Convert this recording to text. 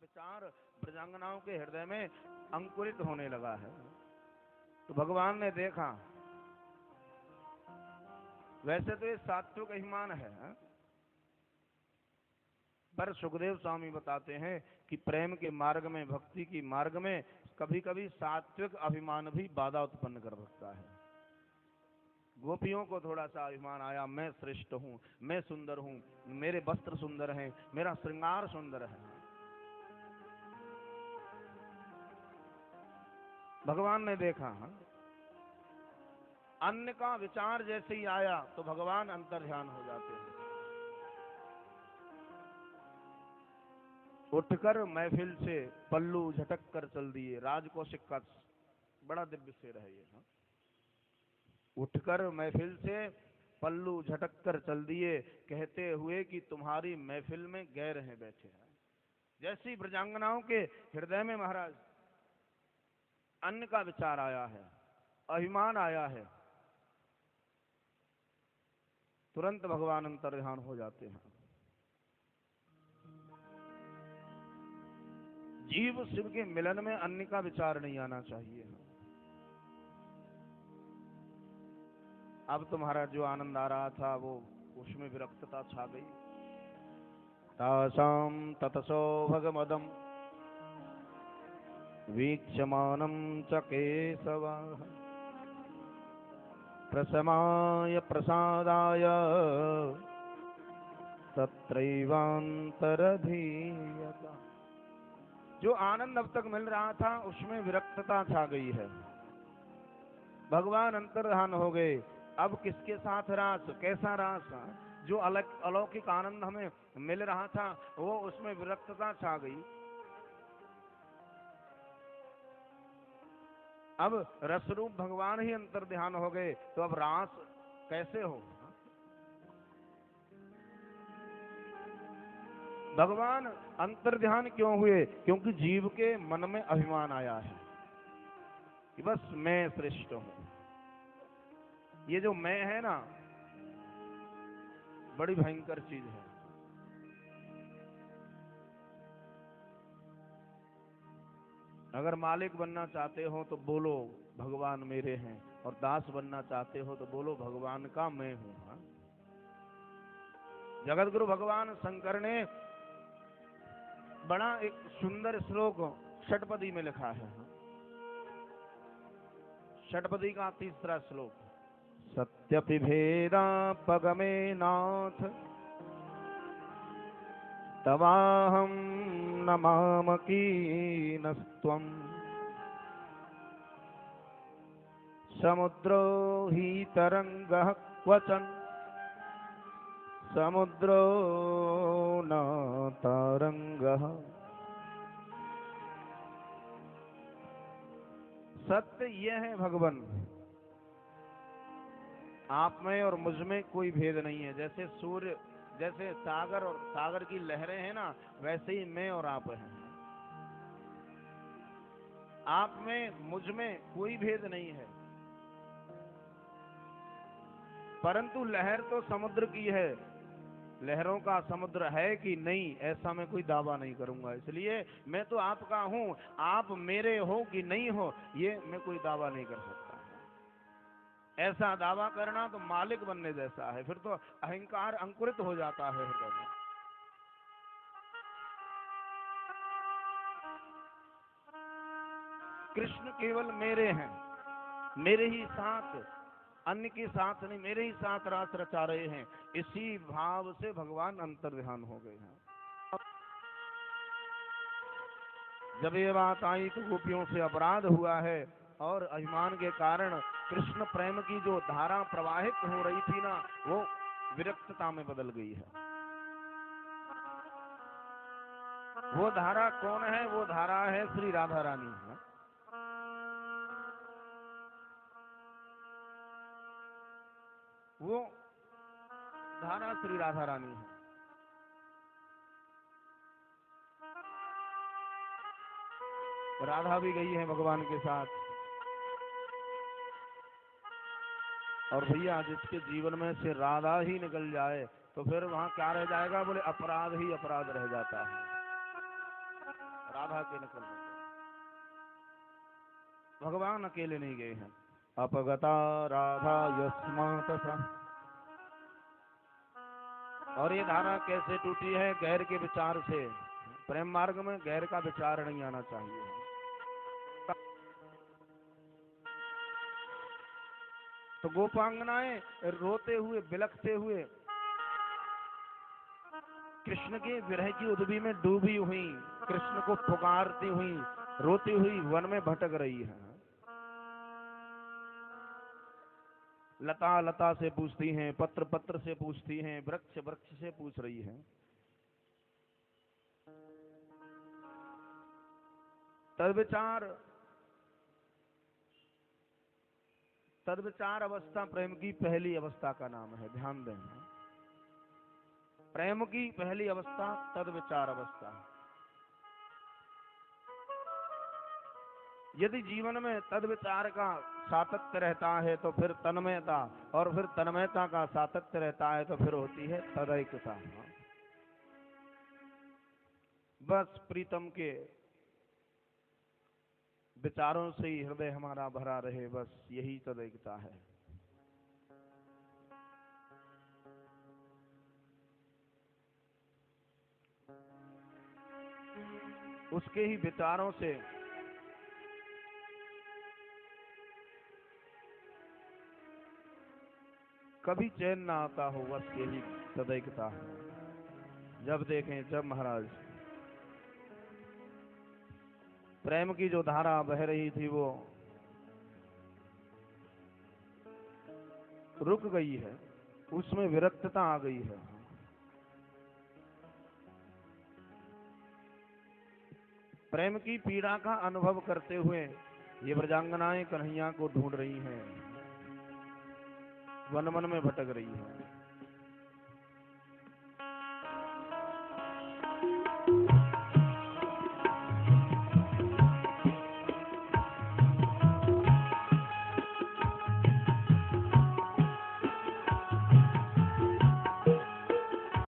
विचार ब्रजांगनाओं के हृदय में अंकुरित होने लगा है। तो भगवान ने देखा, वैसे तो ये सात्विक अभिमान है, पर सुखदेव स्वामी बताते हैं कि प्रेम के मार्ग में, भक्ति की मार्ग में कभी कभी सात्विक अभिमान भी बाधा उत्पन्न कर सकता है। गोपियों को थोड़ा सा अभिमान आया, मैं श्रेष्ठ हूं, मैं सुंदर हूं, मेरे वस्त्र सुंदर हैं, मेरा श्रृंगार सुंदर है। भगवान ने देखा, अन्य का विचार जैसे ही आया तो भगवान अंतर्ध्यान हो जाते हैं। उठकर महफिल से पल्लू झटक कर चल दिए। राजकौशिक का बड़ा दिव्य शेर है ये। उठकर महफिल से पल्लू झटक कर चल दिए, कहते हुए कि तुम्हारी महफिल में गैर हैं बैठे हैं। जैसी ब्रजांगनाओं के हृदय में महाराज अन्न का विचार आया है, अभिमान आया है, तुरंत भगवान अंतर्ध्यान हो जाते हैं। जीव शिव के मिलन में अन्य का विचार नहीं आना चाहिए। अब तुम्हारा जो आनंद आ रहा था वो उसमें विरक्तता छा गई। तासाम ततसो भगमदम वीक्षमानं च केशवः प्रसमाय प्रसादाय तत्रैवान्तरधीयता। जो आनंद अब तक मिल रहा था उसमें विरक्तता छा गई है। भगवान अंतर्ध्यान हो गए। अब किसके साथ रास, कैसा रास? जो अलौकिक आनंद हमें मिल रहा था वो उसमें विरक्तता छा गई। अब रसरूप भगवान ही अंतर्ध्यान हो गए तो अब रास कैसे हो? भगवान अंतर्ध्यान क्यों हुए? क्योंकि जीव के मन में अभिमान आया है कि बस मैं श्रेष्ठ हूं। ये जो मैं है ना, बड़ी भयंकर चीज है। अगर मालिक बनना चाहते हो तो बोलो भगवान मेरे हैं, और दास बनना चाहते हो तो बोलो भगवान का मैं हूं। जगत गुरु भगवान शंकर ने बड़ा एक सुंदर श्लोक षटपदी में लिखा है। षटपदी का तीसरा श्लोक। सत्यपि भेदापगमे नाथ तवाहं न मामकीनस्त्वं समुद्रो हि तरंगः क्वचन समुद्रो न तरंगः। सत्य यह है भगवान, आप में और मुझ में कोई भेद नहीं है। जैसे सूर्य, जैसे सागर और सागर की लहरें हैं ना, वैसे ही मैं और आप हैं। आप में मुझ में कोई भेद नहीं है, परंतु लहर तो समुद्र की है। लहरों का समुद्र है कि नहीं, ऐसा मैं कोई दावा नहीं करूंगा। इसलिए मैं तो आपका हूं, आप मेरे हो कि नहीं हो, ये मैं कोई दावा नहीं कर सकता। ऐसा दावा करना तो मालिक बनने जैसा है, फिर तो अहंकार अंकुरित हो जाता है हृदय में। कृष्ण केवल मेरे हैं, मेरे ही साथ, अन्य के साथ नहीं, मेरे ही साथ रास रचा रहे हैं। इसी भाव से भगवान अंतर्ध्यान हो गए हैं। जब ये बात आई तो गोपियों से अपराध हुआ है और अभिमान के कारण कृष्ण प्रेम की जो धारा प्रवाहित हो रही थी ना, वो विरक्तता में बदल गई है। वो धारा कौन है? वो धारा है श्री राधा रानी है। वो धारा श्री राधा रानी है। राधा भी गई है भगवान के साथ। और भैया जिसके जीवन में से राधा ही निकल जाए तो फिर वहां क्या रह जाएगा? बोले अपराध ही अपराध रह जाता है। राधा के नकल में। भगवान अकेले नहीं गए हैं। अपगता राधा यस्मात् सा। और ये धारा कैसे टूटी है? गैर के विचार से। प्रेम मार्ग में गैर का विचार नहीं आना चाहिए। तो गोपांगनाएं रोते हुए बिलखते हुए कृष्ण के विरह की उदबी में डूबी हुई, कृष्ण को पुकारती हुई, रोती हुई वन में भटक रही है। लता लता से पूछती हैं, पत्र पत्र से पूछती हैं, वृक्ष वृक्ष से पूछ रही हैं। तद्विचार अवस्था प्रेम की पहली अवस्था का नाम है। ध्यान दें, प्रेम की पहली अवस्था तद्विचार अवस्था। यदि जीवन में तद्विचार का सातत्य रहता है तो फिर तन्मयता, और फिर तन्मयता का सातत्य रहता है तो फिर होती है तदैकता। बस प्रीतम के विचारों से ही हृदय हमारा भरा रहे, बस यही तदैकता है। उसके ही विचारों से कभी चैन ना आता हो, बस यही तदैकता है। जब देखें जब महाराज प्रेम की जो धारा बह रही थी वो रुक गई है, उसमें विरक्तता आ गई है। प्रेम की पीड़ा का अनुभव करते हुए ये व्रजांगनाएं कन्हैया को ढूंढ रही हैं, वन वन में भटक रही हैं।